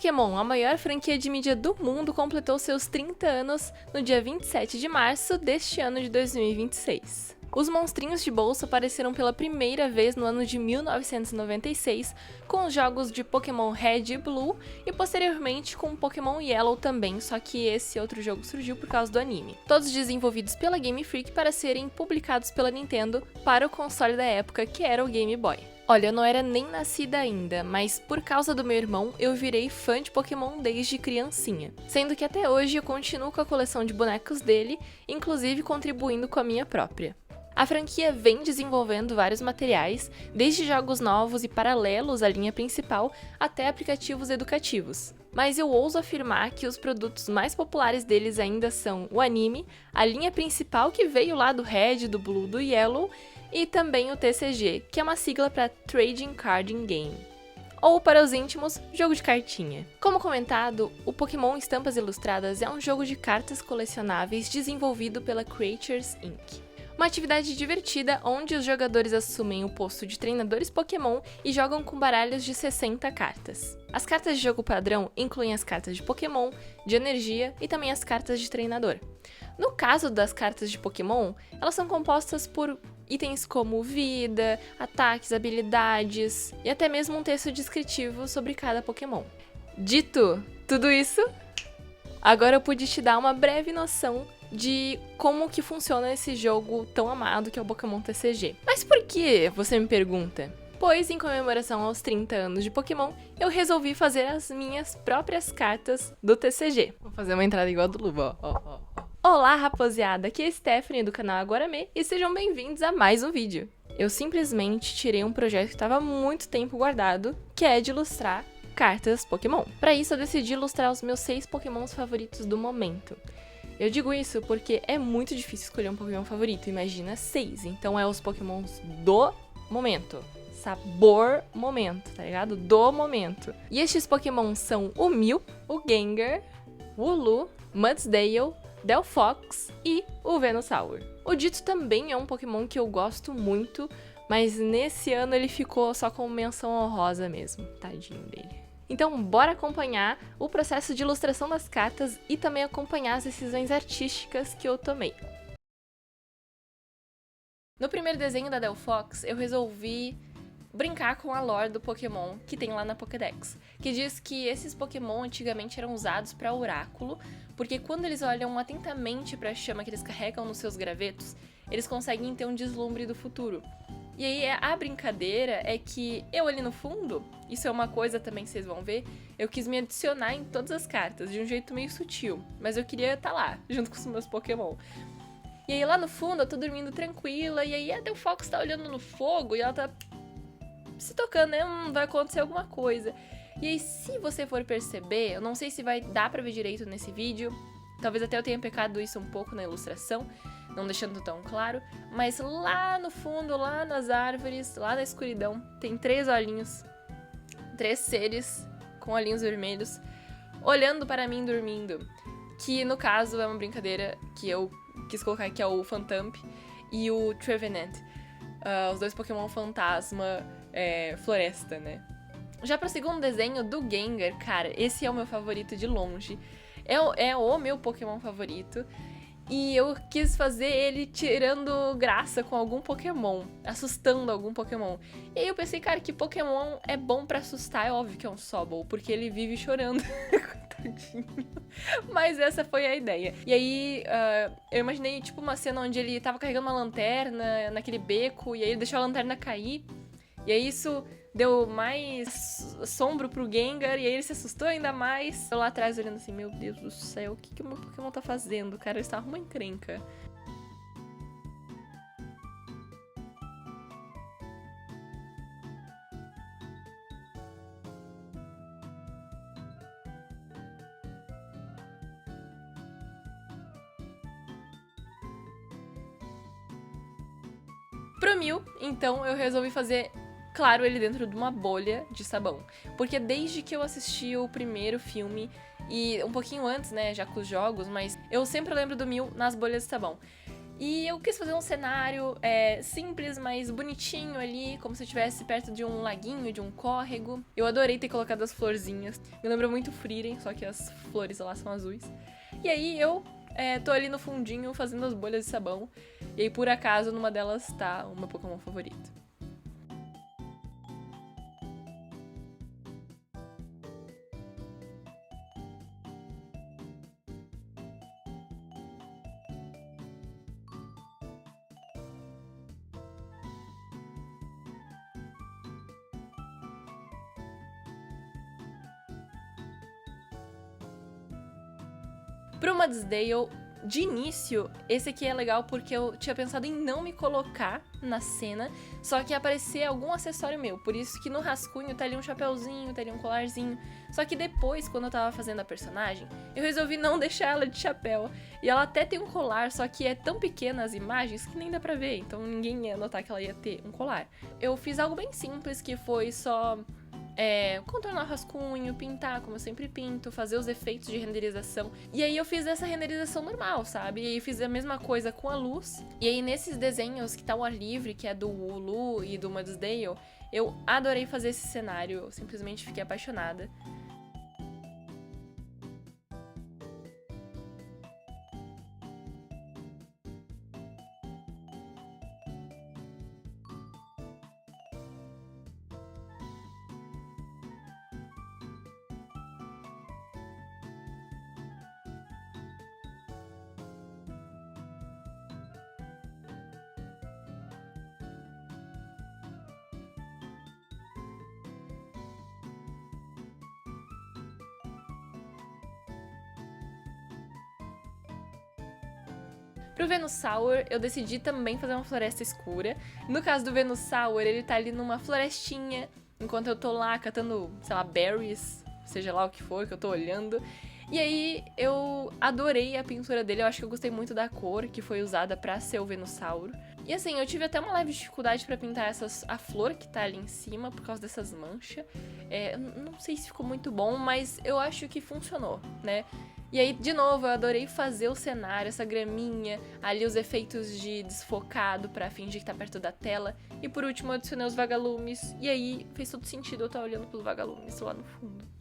Pokémon, a maior franquia de mídia do mundo, completou seus 30 anos no dia 27 de março deste ano de 2026. Os monstrinhos de bolso apareceram pela primeira vez no ano de 1996, com os jogos de Pokémon Red e Blue, e posteriormente com Pokémon Yellow também, só que esse outro jogo surgiu por causa do anime. Todos desenvolvidos pela Game Freak para serem publicados pela Nintendo para o console da época, que era o Game Boy. Olha, eu não era nem nascida ainda, mas por causa do meu irmão, eu virei fã de Pokémon desde criancinha. Sendo que até hoje eu continuo com a coleção de bonecos dele, inclusive contribuindo com a minha própria. A franquia vem desenvolvendo vários materiais, desde jogos novos e paralelos à linha principal até aplicativos educativos. Mas eu ouso afirmar que os produtos mais populares deles ainda são o anime, a linha principal que veio lá do Red, do Blue, do Yellow, e também o TCG, que é uma sigla para Trading Card Game. Ou, para os íntimos, jogo de cartinha. Como comentado, o Pokémon Estampas Ilustradas é um jogo de cartas colecionáveis desenvolvido pela Creatures Inc. Uma atividade divertida onde os jogadores assumem o posto de treinadores Pokémon e jogam com baralhos de 60 cartas. As cartas de jogo padrão incluem as cartas de Pokémon, de energia e também as cartas de treinador. No caso das cartas de Pokémon, elas são compostas por itens como vida, ataques, habilidades e até mesmo um texto descritivo sobre cada Pokémon. Dito tudo isso, agora eu pude te dar uma breve noção de como que funciona esse jogo tão amado que é o Pokémon TCG. Mas por que, você me pergunta? Pois, em comemoração aos 30 anos de Pokémon, eu resolvi fazer as minhas próprias cartas do TCG. Vou fazer uma entrada igual a do Luba, ó. Olá, rapaziada, aqui é a Stephanie do canal Aguaramê e sejam bem-vindos a mais um vídeo. Eu simplesmente tirei um projeto que estava há muito tempo guardado, que é de ilustrar cartas Pokémon. Para isso, eu decidi ilustrar os meus 6 Pokémons favoritos do momento. Eu digo isso porque é muito difícil escolher um Pokémon favorito, imagina 6, então é os Pokémons do momento. Sabor momento, tá ligado? Do momento. E estes Pokémon são o Mew, o Gengar, o Wooloo, Mudsdale, Delphox e o Venusaur. O Ditto também é um Pokémon que eu gosto muito, mas nesse ano ele ficou só com menção honrosa mesmo, tadinho dele. Então bora acompanhar o processo de ilustração das cartas e também acompanhar as decisões artísticas que eu tomei. No primeiro desenho da Delphox, eu resolvi brincar com a lore do Pokémon que tem lá na Pokédex, que diz que esses Pokémon antigamente eram usados para oráculo, porque quando eles olham atentamente para a chama que eles carregam nos seus gravetos, eles conseguem ter um deslumbre do futuro. E aí a brincadeira é que eu ali no fundo, isso é uma coisa também que vocês vão ver, eu quis me adicionar em todas as cartas, de um jeito meio sutil, mas eu queria estar lá, junto com os meus Pokémon. E aí lá no fundo eu tô dormindo tranquila, e aí a Delphox tá olhando no fogo e ela tá se tocando, né? Vai acontecer alguma coisa. E aí se você for perceber, eu não sei se vai dar pra ver direito nesse vídeo, talvez até eu tenha pecado isso um pouco na ilustração, não deixando tão claro, mas lá no fundo, lá nas árvores, lá na escuridão, tem 3 olhinhos, 3 seres com olhinhos vermelhos, olhando para mim dormindo, que no caso é uma brincadeira que eu quis colocar, que é o Phantump e o Trevenant, os 2 Pokémon fantasma floresta, né? Já para o segundo desenho do Gengar, cara, esse é o meu favorito de longe, é o meu Pokémon favorito. E eu quis fazer ele tirando graça com algum Pokémon, assustando algum Pokémon. E aí eu pensei, cara, que Pokémon é bom pra assustar, é óbvio que é um Sobble, porque ele vive chorando, coitadinho. Mas essa foi a ideia. E aí eu imaginei tipo uma cena onde ele tava carregando uma lanterna naquele beco, e aí ele deixou a lanterna cair. E aí isso deu mais assombro pro Gengar, e aí ele se assustou ainda mais. Eu lá atrás olhando assim, meu Deus do céu, o que o meu Pokémon tá fazendo? Cara, ele está uma encrenca. Pro Mew, então, eu resolvi fazer, claro, ele dentro de uma bolha de sabão. Porque desde que eu assisti o primeiro filme, e um pouquinho antes, né, já com os jogos, mas eu sempre lembro do Mew nas bolhas de sabão. E eu quis fazer um cenário simples, mas bonitinho ali, como se eu estivesse perto de um laguinho, de um córrego. Eu adorei ter colocado as florzinhas. Me lembra muito Frieren, só que as flores lá são azuis. E aí eu tô ali no fundinho fazendo as bolhas de sabão. E aí, por acaso, numa delas tá o meu Pokémon favorito. Pro Mudsdale, de início, esse aqui é legal porque eu tinha pensado em não me colocar na cena, só que ia aparecer algum acessório meu. Por isso que no rascunho tá ali um chapéuzinho, tá ali um colarzinho. Só que depois, quando eu tava fazendo a personagem, eu resolvi não deixar ela de chapéu. E ela até tem um colar, só que é tão pequena as imagens que nem dá pra ver. Então ninguém ia notar que ela ia ter um colar. Eu fiz algo bem simples, que foi só contornar o rascunho, pintar como eu sempre pinto, fazer os efeitos de renderização. E aí eu fiz essa renderização normal, sabe? E aí eu fiz a mesma coisa com a luz. E aí nesses desenhos que tá o ar livre, que é do Wooloo e do Mudsdale, eu adorei fazer esse cenário, eu simplesmente fiquei apaixonada. Pro Venusaur, eu decidi também fazer uma floresta escura. No caso do Venusaur, ele tá ali numa florestinha, enquanto eu tô lá catando, sei lá, berries, seja lá o que for que eu tô olhando. E aí, eu adorei a pintura dele, eu acho que eu gostei muito da cor que foi usada pra ser o Venusaur. E assim, eu tive até uma leve dificuldade pra pintar a flor que tá ali em cima, por causa dessas manchas. Não sei se ficou muito bom, mas eu acho que funcionou, né? E aí, de novo, eu adorei fazer o cenário, essa graminha, ali os efeitos de desfocado pra fingir que tá perto da tela. E por último, eu adicionei os vagalumes. E aí, fez todo sentido eu estar olhando pros vagalumes lá no fundo.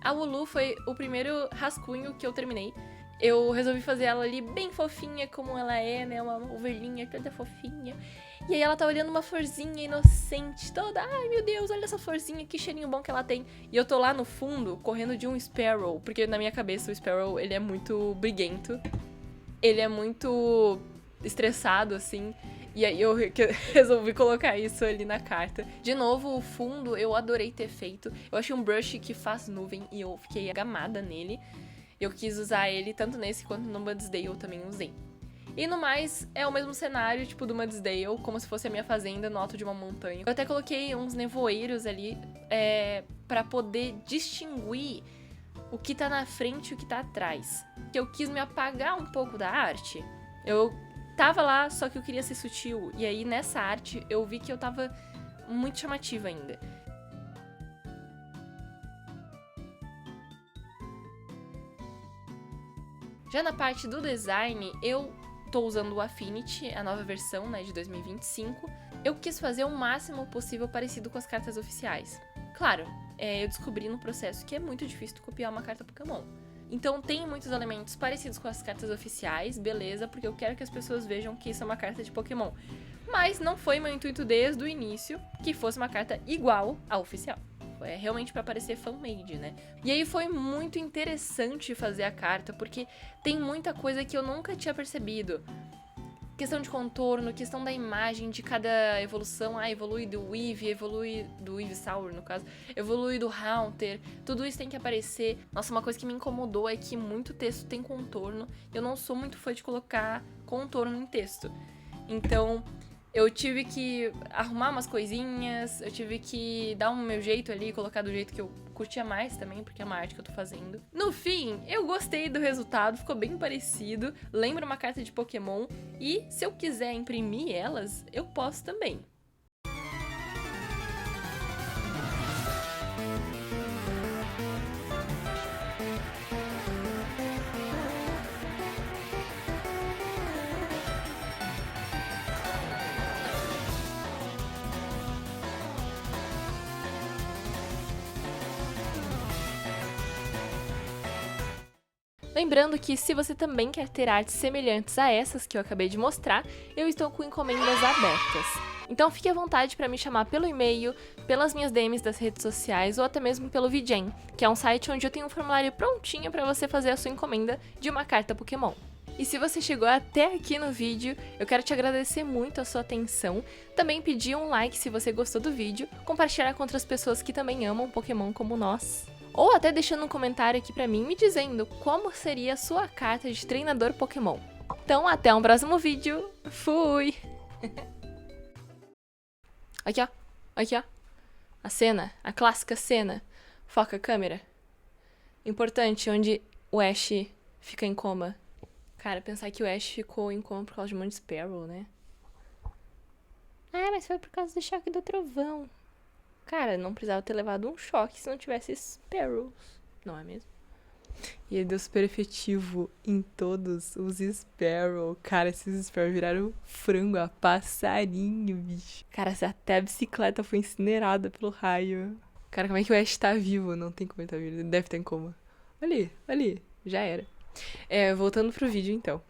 A Wooloo foi o primeiro rascunho que eu terminei. Eu resolvi fazer ela ali bem fofinha, como ela é, né? Uma ovelhinha toda fofinha. E aí ela tá olhando uma florzinha inocente, toda... Ai, meu Deus, olha essa florzinha, que cheirinho bom que ela tem. E eu tô lá no fundo, correndo de um Sparrow. Porque na minha cabeça o Sparrow, ele é muito briguento. Ele é muito estressado, assim. E aí eu resolvi colocar isso ali na carta. De novo, o fundo eu adorei ter feito. Eu achei um brush que faz nuvem e eu fiquei agamada nele. Eu quis usar ele tanto nesse quanto no Mudsdale eu também usei. E no mais, é o mesmo cenário, tipo, do Mudsdale, como se fosse a minha fazenda no alto de uma montanha. Eu até coloquei uns nevoeiros ali, pra poder distinguir o que tá na frente e o que tá atrás. Eu quis me apagar um pouco da arte. Eu tava lá, só que eu queria ser sutil. E aí, nessa arte, eu vi que eu tava muito chamativa ainda. Já na parte do design, eu tô usando o Affinity, a nova versão, né, de 2025. Eu quis fazer o máximo possível parecido com as cartas oficiais. Claro, eu descobri no processo que é muito difícil copiar uma carta Pokémon. Então tem muitos elementos parecidos com as cartas oficiais, beleza, porque eu quero que as pessoas vejam que isso é uma carta de Pokémon. Mas não foi meu intuito desde o início que fosse uma carta igual à oficial. É realmente pra parecer fan-made, né? E aí foi muito interessante fazer a carta, porque tem muita coisa que eu nunca tinha percebido. Questão de contorno, questão da imagem de cada evolução. Evolui do Weave, evolui do Ivysaur, no caso. Evolui do Haunter. Tudo isso tem que aparecer. Nossa, uma coisa que me incomodou é que muito texto tem contorno. Eu não sou muito fã de colocar contorno em texto. Então, Eu tive que arrumar umas coisinhas, eu tive que dar um meu jeito ali, colocar do jeito que eu curtia mais também, porque é uma arte que eu tô fazendo. No fim, eu gostei do resultado, ficou bem parecido, lembra uma carta de Pokémon, e se eu quiser imprimir elas, eu posso também. Lembrando que se você também quer ter artes semelhantes a essas que eu acabei de mostrar, eu estou com encomendas abertas. Então fique à vontade para me chamar pelo e-mail, pelas minhas DMs das redes sociais ou até mesmo pelo VJam, que é um site onde eu tenho um formulário prontinho para você fazer a sua encomenda de uma carta Pokémon. E se você chegou até aqui no vídeo, eu quero te agradecer muito a sua atenção, também pedir um like se você gostou do vídeo, compartilhar com outras pessoas que também amam Pokémon como nós. Ou até deixando um comentário aqui pra mim me dizendo como seria a sua carta de treinador Pokémon. Então, até um próximo vídeo. Fui! Aqui, ó. Aqui, ó. A cena. A clássica cena. Foca a câmera. Importante, onde o Ash fica em coma. Cara, pensar que o Ash ficou em coma por causa de Monte Sparrow, né? Ah, mas foi por causa do choque do trovão. Cara, não precisava ter levado um choque se não tivesse Sparrows, não é mesmo? E ele deu super efetivo em todos os Sparrow. Cara, esses Sparrow viraram frango a passarinho, bicho. Cara, se até a bicicleta foi incinerada pelo raio. Cara, como é que o Ash tá vivo? Não tem como ele tá vivo, ele deve estar em coma. Ali, já era. Voltando pro vídeo então.